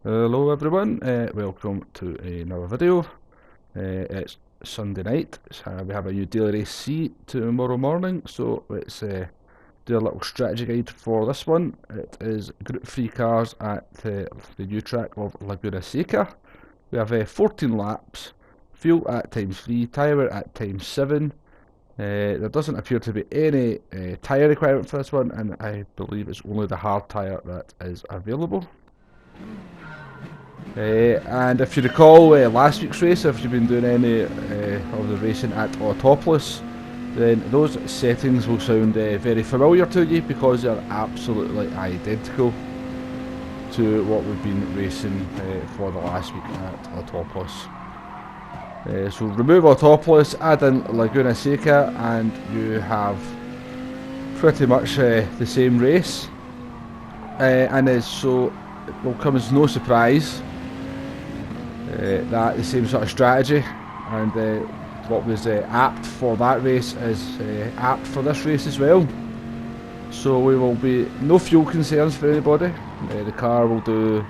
Hello everyone, welcome to another video. It's Sunday night, so we have a new daily race C tomorrow morning, so let's do a little strategy guide for this one. It is Group 3 cars at the new track of Laguna Seca. We have 14 laps, fuel at times 3, tyre at times 7. There doesn't appear to be any tyre requirement for this one, and I believe it's only the hard tyre that is available. And if you recall last week's race, if you've been doing any of the racing at Autopolis, then those settings will sound very familiar to you because they're absolutely identical to what we've been racing for the last week at Autopolis. So remove Autopolis, add in Laguna Seca, and you have pretty much the same race. So it will come as no surprise that the same sort of strategy and what was apt for that race is apt for this race as well. So we will be no fuel concerns for anybody. The car will do,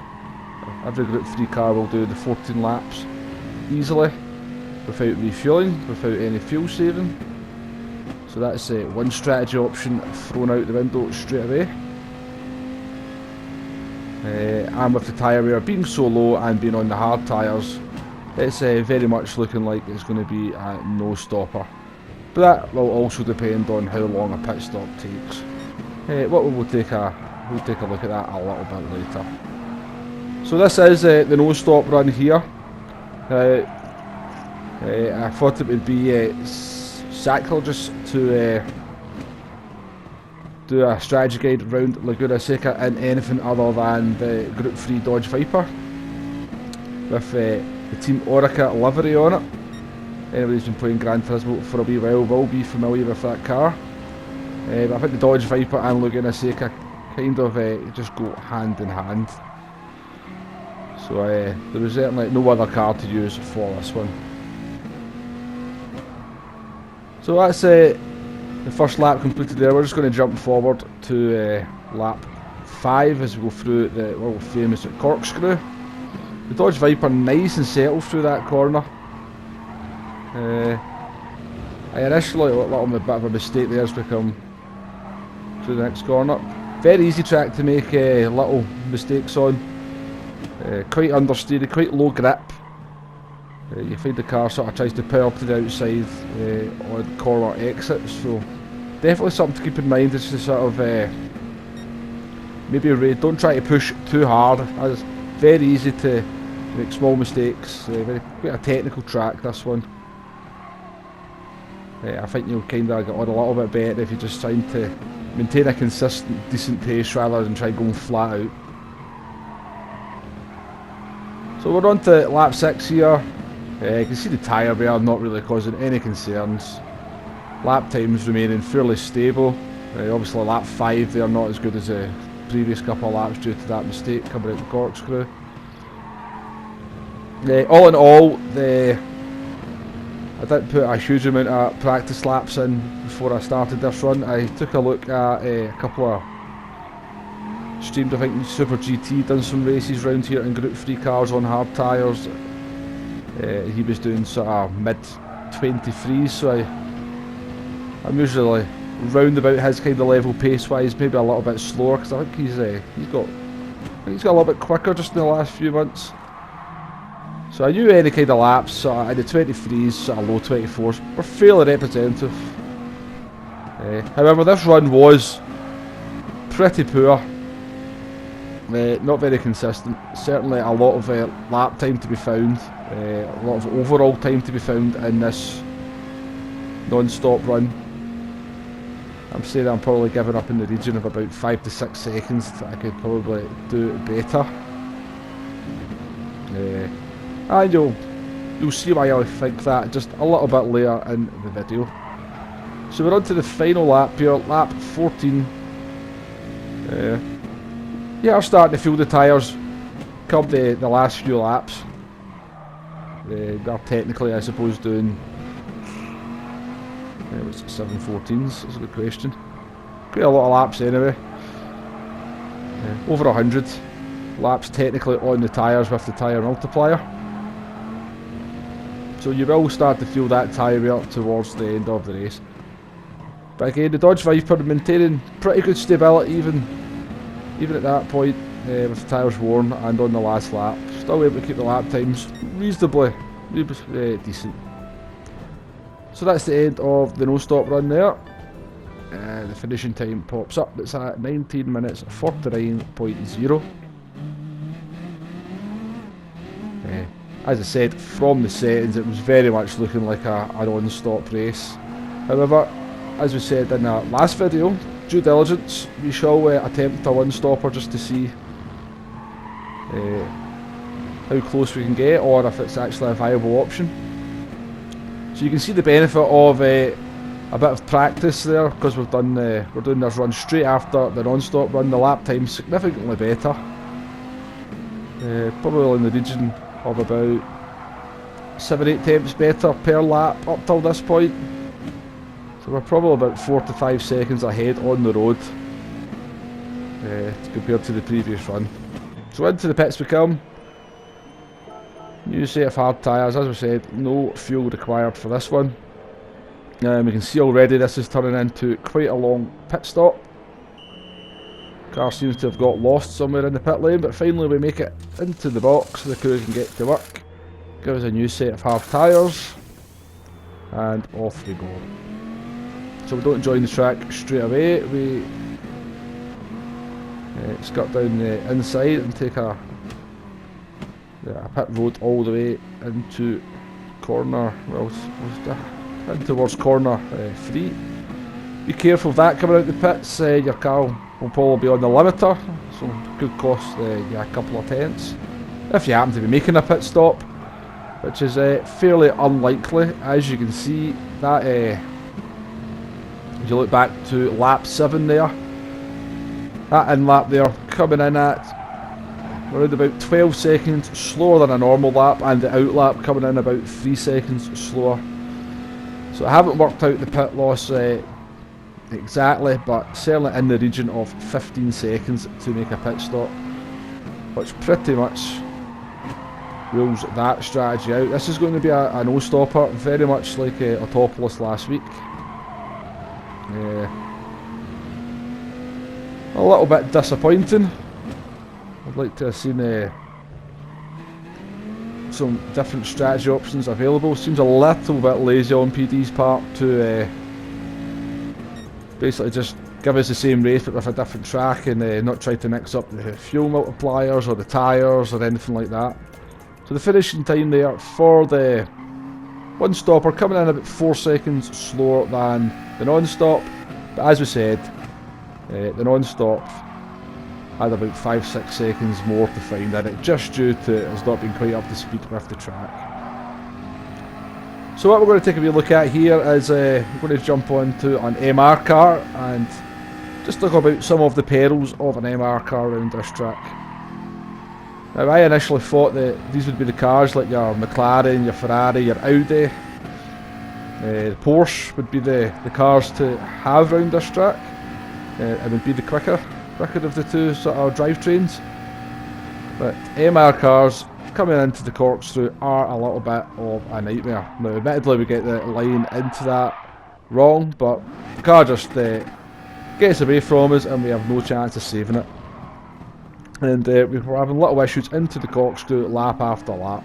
every Group 3 car will do the 14 laps easily without refueling, without any fuel saving. So that's one strategy option thrown out the window straight away. And with the tyre wear being so low and being on the hard tyres, it's very much looking like it's going to be a no stopper. But that will also depend on how long a pit stop takes. We'll take a look at that a little bit later. So this is the no stop run here. I thought it would be sacrilegious to do a strategy guide around Laguna Seca in anything other than the Group 3 Dodge Viper with the Team Orica livery on it. Anybody who's been playing Gran Turismo for a wee while will be familiar with that car. But I think the Dodge Viper and Laguna Seca kind of just go hand in hand. So there is certainly no other car to use for this one. So that's the first lap completed there. We're just going to jump forward to lap 5 as we go through the world famous corkscrew. The Dodge Viper nice and settled through that corner. I initially thought a bit of a mistake there as we come through the next corner. Very easy track to make little mistakes on. Quite understeery, quite low grip. You find the car sort of tries to power to the outside on corner exits, so definitely something to keep in mind. It's just sort of maybe don't try to push too hard. It's very easy to make small mistakes. Quite a technical track, this one. I think you'll kind of get on a little bit better if you're just trying to maintain a consistent, decent pace rather than try going flat out. So we're on to lap 6 here. You can see the tyre wear not really causing any concerns. Lap times remaining fairly stable. Obviously lap 5 they are not as good as the previous couple of laps due to that mistake coming out the corkscrew. All in all, I didn't put a huge amount of practice laps in before I started this run. I took a look at a couple of streamed, I think Super GT done some races round here in Group 3 cars on hard tyres. He was doing sort of mid 23s, so I'm usually round about his kind of level pace wise, maybe a little bit slower because I think he's got a little bit quicker just in the last few months. So I knew any kind of laps sort of in the 23s, sort of low 24s were fairly representative. However, this run was pretty poor. Not very consistent. Certainly a lot of lap time to be found, a lot of overall time to be found in this non-stop run. I'm saying I'm probably giving up in the region of about 5 to 6 seconds that I could probably do better. And you'll see why I think that just a little bit later in the video. So we're on to the final lap here, lap 14. Yeah, I'm starting to feel the tyres come the last few laps. They're technically, I suppose, doing what's it, 714s? That's a good question. Quite a lot of laps anyway. Over 100. laps technically on the tyres with the tyre multiplier. So you will start to feel that tyre wear towards the end of the race. But again, the Dodge Viper maintaining pretty good stability even at that point, with the tyres worn and on the last lap. Still able to keep the lap times reasonably decent. So that's the end of the no-stop run there. The finishing time pops up. It's at 19 minutes 49.0. As I said, from the settings it was very much looking like a non-stop race. However, as we said in our last video, due diligence, we shall attempt a one-stopper just to see how close we can get, or if it's actually a viable option. So you can see the benefit of a bit of practice there, because we're doing this run straight after the non-stop run. The lap time's significantly better, probably in the region of about 7-8 tenths better per lap up till this point. So we're probably about 4 to 5 seconds ahead on the road compared to the previous run. So into the pits we come. New set of hard tyres, as we said, no fuel required for this one. We can see already this is turning into quite a long pit stop. Car seems to have got lost somewhere in the pit lane, but finally we make it into the box so the crew can get to work. Give us a new set of hard tyres, and off we go. So we don't join the track straight away, we skirt down the inside and take a pit road all the way into corner, well, in towards corner 3. Be careful of that coming out the pits. Your car will probably be on the limiter, so could cost you a couple of tenths if you happen to be making a pit stop, which is fairly unlikely. As you can see, that if you look back to lap 7 there, that in lap there coming in at around about 12 seconds slower than a normal lap, and the out lap coming in about 3 seconds slower. So I haven't worked out the pit loss exactly, but certainly in the region of 15 seconds to make a pit stop, which pretty much rules that strategy out. This is going to be a no-stopper, very much like Autopolis last week. A little bit disappointing. I'd like to have seen some different strategy options available. Seems a little bit lazy on PD's part to basically just give us the same race but with a different track, and not try to mix up the fuel multipliers or the tyres or anything like that. So the finishing time there for the one stopper coming in about 4 seconds slower than the non-stop, but as we said, the non-stop had about 5-6 seconds more to find in it, just due to us not being quite up to speed with the track. So what we're going to take a wee look at here is we're going to jump onto an MR car and just talk about some of the perils of an MR car around this track. Now, I initially thought that these would be the cars like your McLaren, your Ferrari, your Audi, the Porsche would be the cars to have around this track. It would be the quicker of the two sort of drivetrains. But MR cars coming into the corkscrew are a little bit of a nightmare. Now, admittedly, we get the line into that wrong, but the car just gets away from us and we have no chance of saving it. And we were having little issues into the corkscrew lap after lap.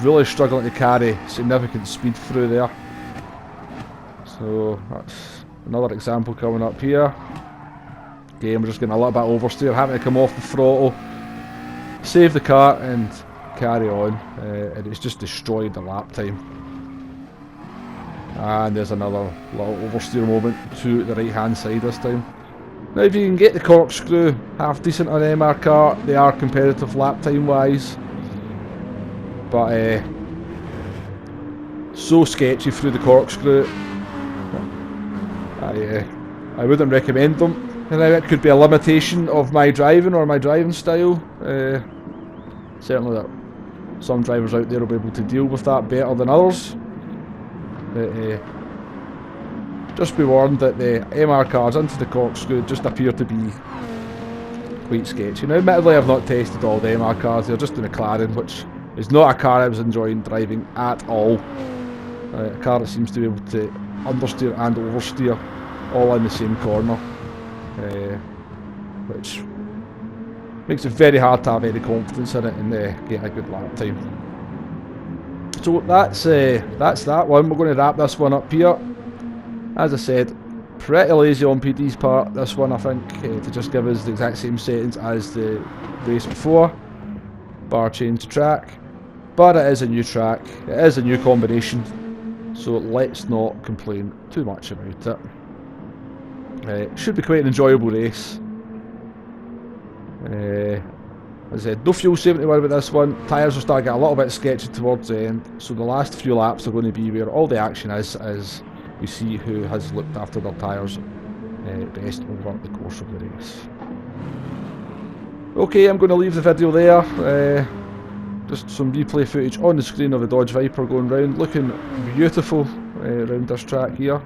Really struggling to carry significant speed through there. So that's another example coming up here. Again, we're just getting a little bit oversteer, having to come off the throttle, save the car and carry on, and it's just destroyed the lap time. And there's another little oversteer moment to the right hand side this time. Now, if you can get the corkscrew half decent on an MR car, they are competitive lap time wise, but so sketchy through the corkscrew, I wouldn't recommend them. And now it could be a limitation of my driving or my driving style. Certainly that some drivers out there will be able to deal with that better than others. But, just be warned that the MR cars into the corkscrew just appear to be quite sketchy. Now admittedly I've not tested all the MR cars, they're just in a McLaren, which is not a car I was enjoying driving at all. A car that seems to be able to understeer and oversteer all in the same corner, which makes it very hard to have any confidence in it and get a good lap time. So that's that one. We're going to wrap this one up here. As I said, pretty lazy on PD's part, this one I think, to just give us the exact same settings as the race before, bar change to track, but it is a new track, it is a new combination, so let's not complain too much about it. It should be quite an enjoyable race. As I said, no fuel saving to worry about this one. Tyres will start getting a little bit sketchy towards the end, so the last few laps are going to be where all the action is, as we see who has looked after their tyres best over the course of the race. Okay, I'm going to leave the video there. Just some replay footage on the screen of the Dodge Viper going round, looking beautiful around this track here.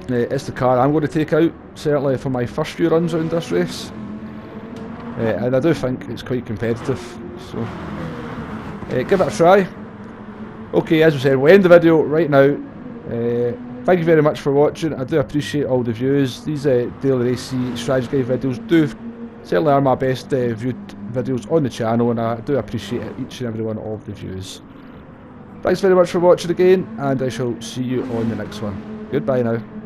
It's the car I'm going to take out, certainly for my first few runs around this race. And I do think it's quite competitive, so give it a try. Okay, as we said, we'll end the video right now. Thank you very much for watching. I do appreciate all the views. These daily race strategy guide videos do certainly are my best viewed videos on the channel, and I do appreciate each and every one of the views. Thanks very much for watching again, and I shall see you on the next one. Goodbye now.